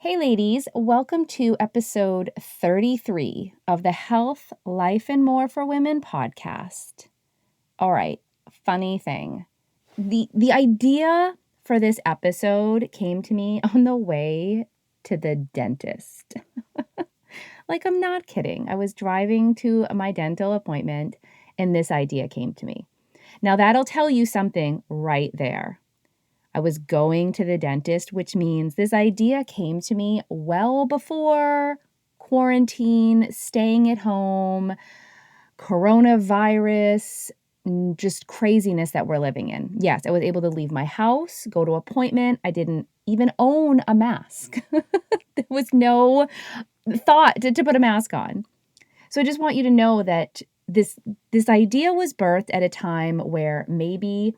Hey ladies, welcome to episode 33 of the Health, Life, and More for Women podcast. All right, funny thing. The idea for this episode came to me on the way to the dentist. Like, I'm not kidding. I was driving to my dental appointment and this idea came to me. Now, that'll tell you something right there. I was going to the dentist, which means this idea came to me well before quarantine, staying at home, coronavirus, just craziness that we're living in. Yes, I was able to leave my house, go to appointment. I didn't even own a mask. There was no thought to put a mask on. So I just want you to know that this idea was birthed at a time where maybe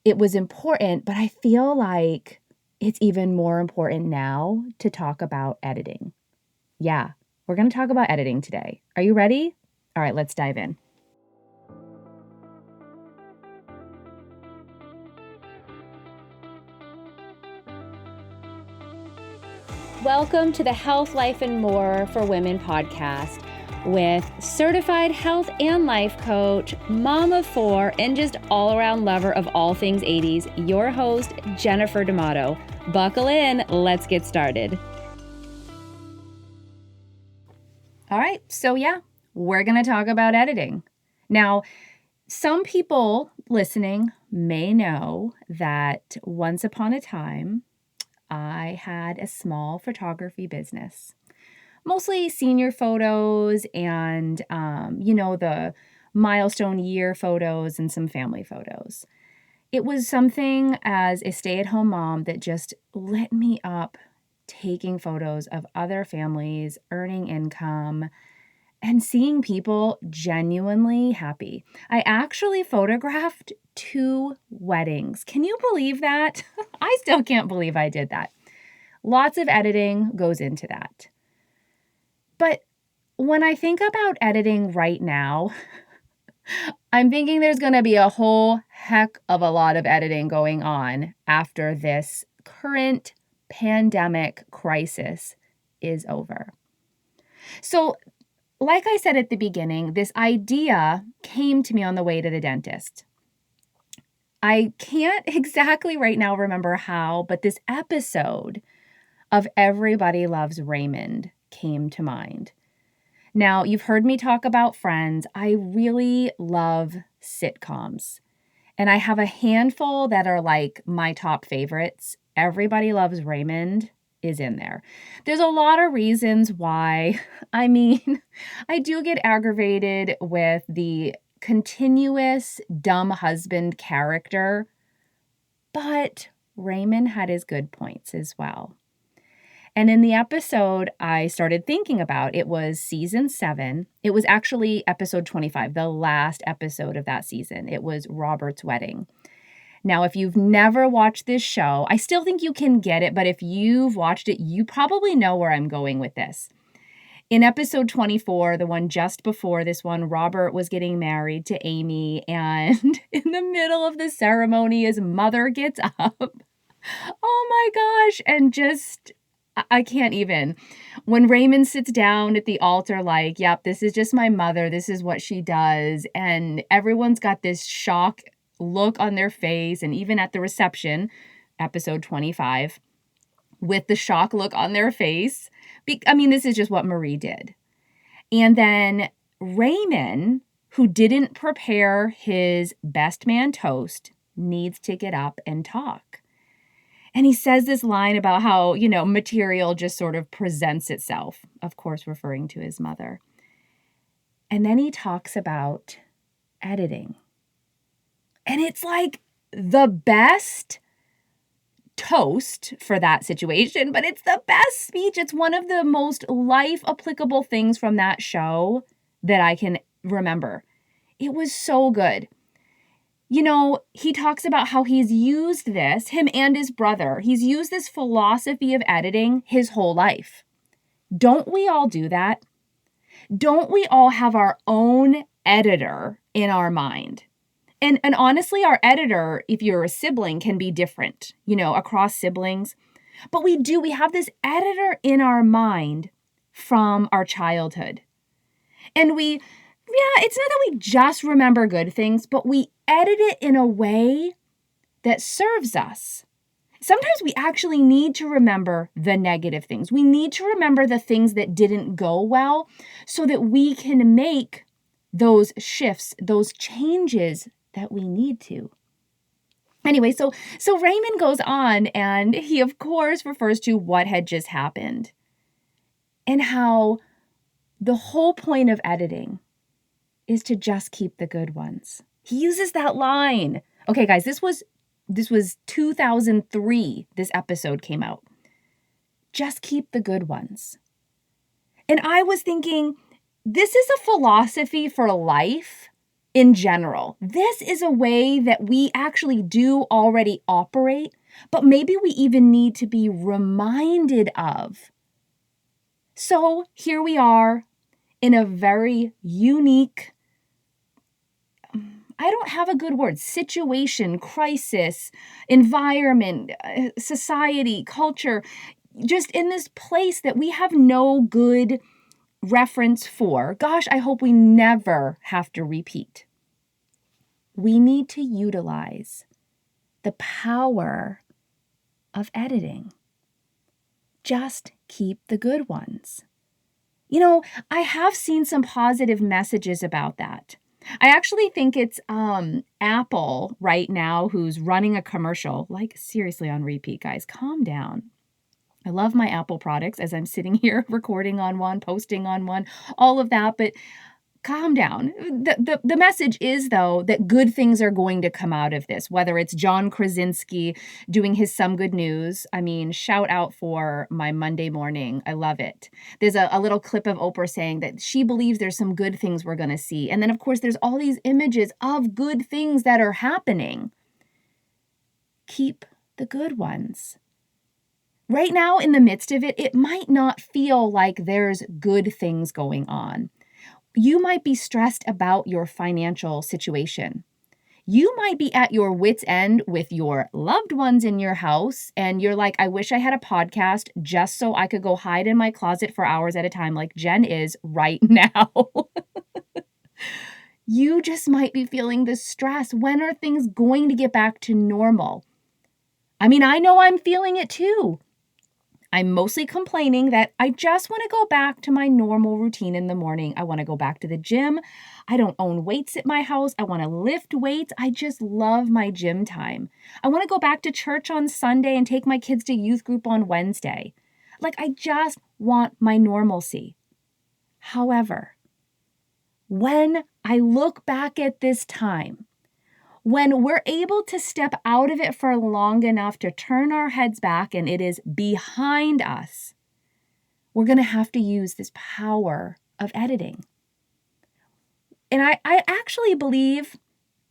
it was important, but I feel like it's even more important now to talk about editing. Yeah, we're going to talk about editing today. Are you ready? All right, let's dive in. Welcome to the Health, Life, and More for Women podcast with certified health and life coach, mom of four, and just all-around lover of all things 80s, your host, Jennifer D'Amato. Buckle in, let's get started. All right, so yeah, we're going to talk about editing. Now, some people listening may know that once upon a time, I had a small photography business. Mostly senior photos and, the milestone year photos and some family photos. It was something as a stay-at-home mom that just lit me up taking photos of other families, earning income, and seeing people genuinely happy. I actually photographed 2 weddings. Can you believe that? I still can't believe I did that. Lots of editing goes into that. But when I think about editing right now, I'm thinking there's going to be a whole heck of a lot of editing going on after this current pandemic crisis is over. So, like I said at the beginning, this idea came to me on the way to the dentist. I can't exactly right now remember how, but this episode of Everybody Loves Raymond came to mind. Now, you've heard me talk about Friends. I really love sitcoms. And I have a handful that are like my top favorites. Everybody Loves Raymond is in there. There's a lot of reasons why. I mean, I do get aggravated with the continuous dumb husband character, but Raymond had his good points as well. And in the episode I started thinking about, it was season 7. It was actually episode 25, the last episode of that season. It was Robert's wedding. Now, if you've never watched this show, I still think you can get it, but if you've watched it, you probably know where I'm going with this. In episode 24, the one just before this one, Robert was getting married to Amy, and in the middle of the ceremony, his mother gets up. Oh my gosh, and just I can't even. When Raymond sits down at the altar, like, yep, this is just my mother. This is what she does. And everyone's got this shock look on their face. And even at the reception, episode 25, with the shock look on their face. This is just what Marie did. And then Raymond, who didn't prepare his best man toast, needs to get up and talk. And he says this line about how, material just sort of presents itself, of course, referring to his mother. And then he talks about editing. And it's like the best toast for that situation, but it's the best speech. It's one of the most life applicable things from that show that I can remember. It was so good. He talks about how he's used this, him and his brother, he's used this philosophy of editing his whole life. Don't we all do that? Don't we all have our own editor in our mind? And honestly, our editor, if you're a sibling, can be different, across siblings. But we have this editor in our mind from our childhood. And it's not that we just remember good things, but we edit it in a way that serves us. Sometimes we actually need to remember the negative things. We need to remember the things that didn't go well so that we can make those shifts, those changes that we need to. Anyway, so Raymond goes on and he, of course, refers to what had just happened and how the whole point of editing is to just keep the good ones. He uses that line. Okay, guys, this was 2003, this episode came out. Just keep the good ones. And I was thinking, this is a philosophy for life in general. This is a way that we actually do already operate, but maybe we even need to be reminded of. So here we are in a very unique, I don't have a good word, situation, crisis, environment, society, culture, just in this place that we have no good reference for. Gosh, I hope we never have to repeat. We need to utilize the power of editing. Just keep the good ones. You know, I have seen some positive messages about that. I actually think it's Apple right now who's running a commercial, like seriously on repeat, guys, calm down. I love my Apple products as I'm sitting here recording on one, posting on one, all of that, but calm down. The message is, though, that good things are going to come out of this, whether it's John Krasinski doing his Some Good News. I mean, shout out for my Monday morning. I love it. There's a little clip of Oprah saying that she believes there's some good things we're going to see. And then, of course, there's all these images of good things that are happening. Keep the good ones. Right now, in the midst of it, it might not feel like there's good things going on. You might be stressed about your financial situation. You might be at your wit's end with your loved ones in your house, and you're like, I wish I had a podcast just so I could go hide in my closet for hours at a time like Jen is right now. You just might be feeling the stress. When are things going to get back to normal? I mean, I know I'm feeling it too. I'm mostly complaining that I just want to go back to my normal routine in the morning. I want to go back to the gym. I don't own weights at my house. I want to lift weights. I just love my gym time. I want to go back to church on Sunday and take my kids to youth group on Wednesday. Like, I just want my normalcy. However, when I look back at this time, when we're able to step out of it for long enough to turn our heads back and it is behind us, we're going to have to use this power of editing. And I actually believe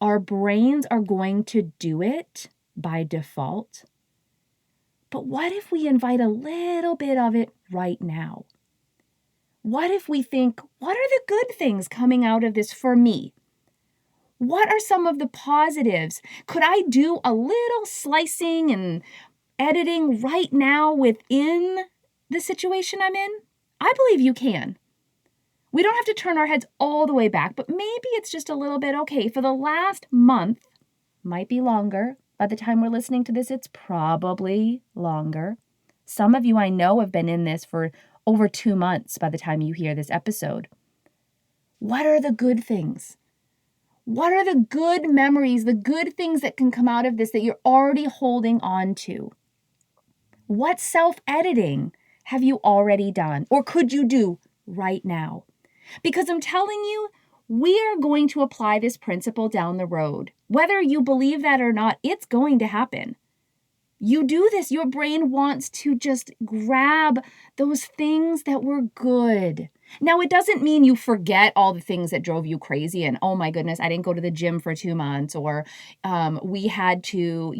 our brains are going to do it by default. But what if we invite a little bit of it right now? What if we think, what are the good things coming out of this for me? What are some of the positives? Could I do a little slicing and editing right now within the situation I'm in? I believe you can. We don't have to turn our heads all the way back, but maybe it's just a little bit, okay, for the last month, might be longer. By the time we're listening to this, it's probably longer. Some of you I know have been in this for over 2 months by the time you hear this episode. What are the good things? What are the good memories, the good things that can come out of this that you're already holding on to? What self-editing have you already done or could you do right now? Because I'm telling you, we are going to apply this principle down the road. Whether you believe that or not, it's going to happen. You do this, your brain wants to just grab those things that were good. Now, it doesn't mean you forget all the things that drove you crazy and, oh my goodness, I didn't go to the gym for 2 months, or we had to,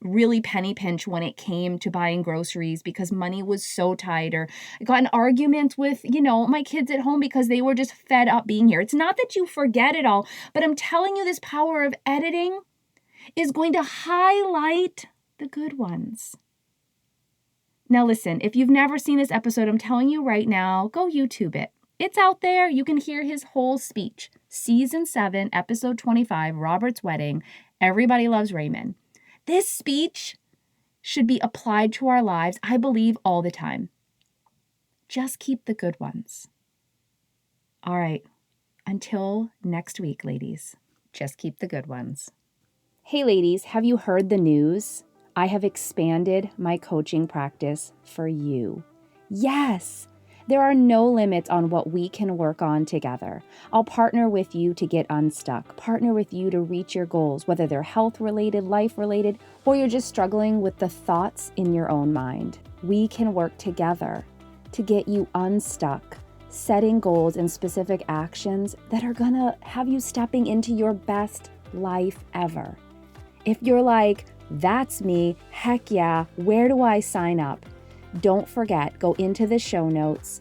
really penny pinch when it came to buying groceries because money was so tight, or I got in arguments with, my kids at home because they were just fed up being here. It's not that you forget it all, but I'm telling you, this power of editing is going to highlight the good ones. Now listen, if you've never seen this episode, I'm telling you right now, go YouTube it. It's out there. You can hear his whole speech. Season 7, episode 25, Robert's Wedding, Everybody Loves Raymond. This speech should be applied to our lives, I believe, all the time. Just keep the good ones. All right. Until next week, ladies, just keep the good ones. Hey, ladies, have you heard the news? I have expanded my coaching practice for you. Yes, there are no limits on what we can work on together. I'll partner with you to get unstuck, partner with you to reach your goals, whether they're health-related, life-related, or you're just struggling with the thoughts in your own mind. We can work together to get you unstuck, setting goals and specific actions that are gonna have you stepping into your best life ever. If you're like, that's me, heck yeah, where do I sign up? Don't forget, go into the show notes,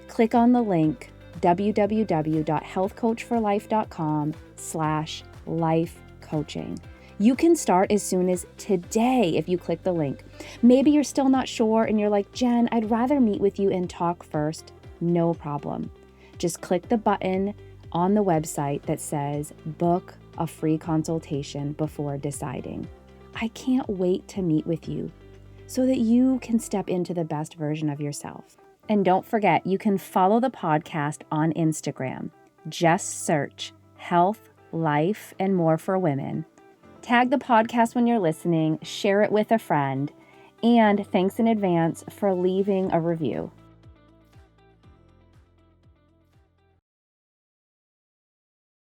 click on the link, www.healthcoachforlife.com/life coaching. You can start as soon as today if you click the link. Maybe you're still not sure and you're like, Jen, I'd rather meet with you and talk first. No problem. Just click the button on the website that says book a free consultation before deciding. I can't wait to meet with you so that you can step into the best version of yourself. And don't forget, you can follow the podcast on Instagram. Just search Health, Life, and More for Women. Tag the podcast when you're listening, share it with a friend, and thanks in advance for leaving a review.